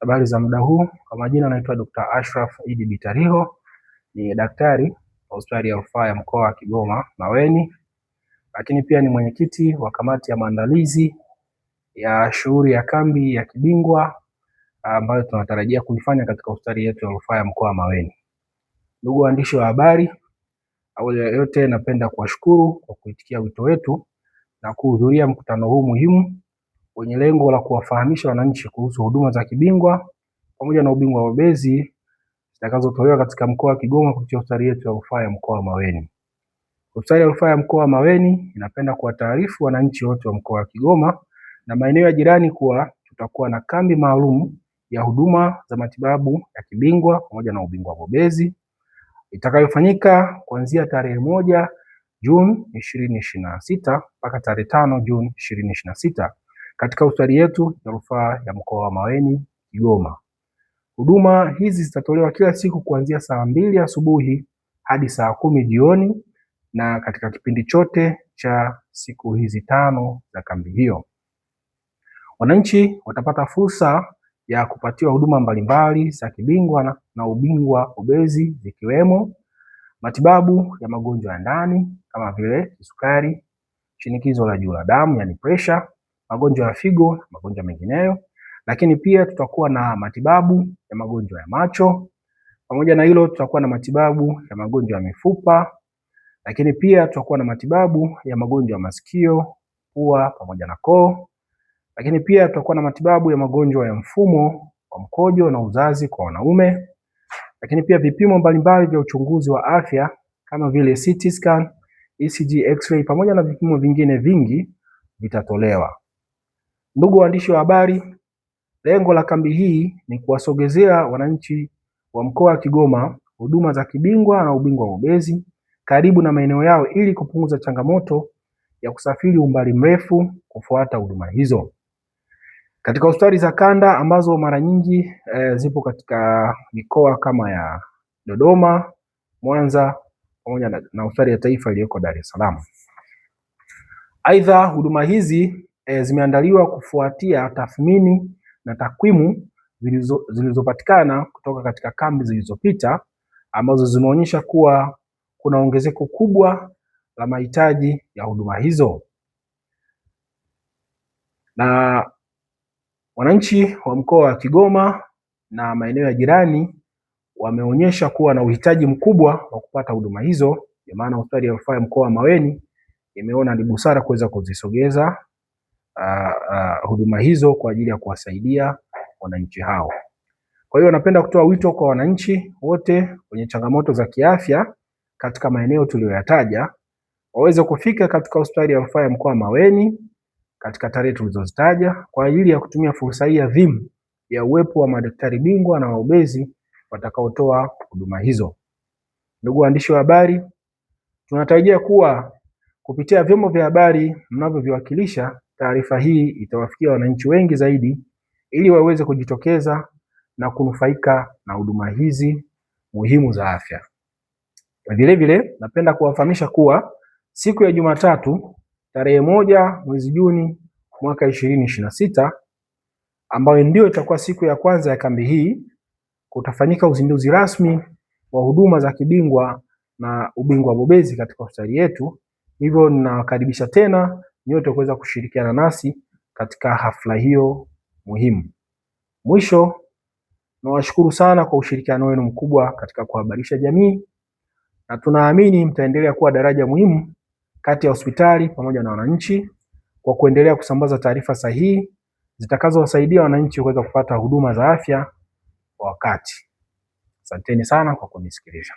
Habari za muda huu, kwa majina naitwa Dr. Ashraf Idi Bitariho, ni daktari wa hospitali ya rufaa ya mkoa wa Kigoma Maweni, lakini pia ni mwenyekiti wa kamati ya maandalizi ya shughuli ya kambi ya kibingwa ambayo tunatarajia kuifanya katika hospitali yetu ya rufaa ya mkoa wa Maweni. Ndugu waandishi wa habari, awali ya yote napenda kuwashukuru kwa kuitikia wito wetu na kuhudhuria mkutano huu muhimu wenye lengo la kuwafahamisha wananchi kuhusu huduma za kibingwa pamoja na ubingwa wa ubezi zitakazotolewa katika mkoa wa Kigoma kupitia hospitali yetu ya rufaa ya mkoa wa Maweni. Hospitali ya rufaa ya mkoa wa Maweni inapenda kuwataarifu wananchi wote wa mkoa wa Kigoma na maeneo ya jirani kuwa tutakuwa na kambi maalum ya huduma za matibabu ya kibingwa pamoja na ubingwa wa ubezi itakayofanyika kuanzia tarehe 1 Juni 2026 mpaka tarehe 5 Juni 2026 katika hospitali yetu ya rufaa ya mkoa wa Maweni Kigoma. Huduma hizi zitatolewa kila siku kuanzia saa 2 asubuhi hadi saa 10 jioni na katika kipindi chote cha siku hizi 5 za kambi hiyo. Wananchi watapata fursa ya kupatiwa huduma mbalimbali za kibingwa na ubingwa ubezi zikiwemo matibabu ya magonjwa ya ndani kama vile kisukari, shinikizo la juu la damu yani pressure, magonjwa ya figo na magonjwa mengineyo, lakini pia tutakuwa na matibabu ya magonjwa ya macho. Pamoja na hilo tutakuwa na matibabu ya magonjwa ya mifupa, lakini pia tutakuwa na matibabu ya magonjwa ya masikio, pua pamoja na koo. Lakini pia tutakuwa na matibabu ya magonjwa ya mfumo wa mkojo na uzazi kwa wanaume. Lakini pia vipimo mbalimbali vya uchunguzi wa afya kama vile CT scan, ECG, X-ray pamoja na vipimo vingine vingi vitatolewa. Ndugu waandishi wa habari, lengo la kambi hii ni kuwasogezea wananchi wa mkoa wa Kigoma huduma za kibingwa na ubingwa wa ubezi karibu na maeneo yao ili kupunguza changamoto ya kusafiri umbali mrefu kufuata huduma hizo. Katika hospitali za kanda ambazo mara nyingi zipo katika mikoa kama ya Dodoma, Mwanza pamoja na hospitali ya taifa iliyoko Dar es Salaam. Aidha, huduma hizi zimeandaliwa kufuatia tathmini na takwimu zilizopatikana kutoka katika kambi zilizopita ambazo zimeonyesha kuwa kuna ongezeko kubwa la mahitaji ya huduma hizo. Na wananchi wa mkoa wa Kigoma na maeneo ya jirani wameonyesha kuwa na uhitaji mkubwa wa kupata huduma hizo, kwa maana hospitali ya rufaa ya mkoa wa Maweni imeona ni busara kuweza kuzisogeza huduma hizo kwa ajili ya kuwasaidia wananchi hao. Kwa hiyo napenda kutoa wito kwa wananchi wote wenye changamoto za kiafya katika maeneo tuliyoyataja waweze kufika katika hospitali ya rufaa ya mkoa wa Maweni katika tarehe tulizozitaja kwa ajili ya kutumia fursa hii adhimu ya uwepo wa madaktari bingwa na waubezi watakaotoa huduma hizo. Ndugu waandishi wa habari, tunatarajia kuwa kupitia vyombo vya habari mnavyoviwakilisha, taarifa hii itawafikia wananchi wengi zaidi ili waweze kujitokeza na kunufaika na huduma hizi muhimu za afya. Vile vile napenda kuwafahamisha kuwa siku ya Jumatatu tarehe 1 mwezi Juni mwaka 2026 ambayo ndio itakuwa siku ya kwanza ya kambi hii, kutafanyika uzinduzi rasmi wa huduma za kibingwa na ubingwa bobezi katika hospitali yetu. Hivyo ninawakaribisha tena nyote kuweza kushirikiana nasi katika hafla hiyo muhimu. Mwisho, nawashukuru sana kwa ushirikiano wenu mkubwa katika kuhabarisha jamii na tunaamini mtaendelea kuwa daraja muhimu kati ya hospitali pamoja na wananchi kwa kuendelea kusambaza taarifa sahihi zitakazowasaidia wananchi kuweza kupata huduma za afya kwa wakati. Asanteni sana kwa kunisikiliza.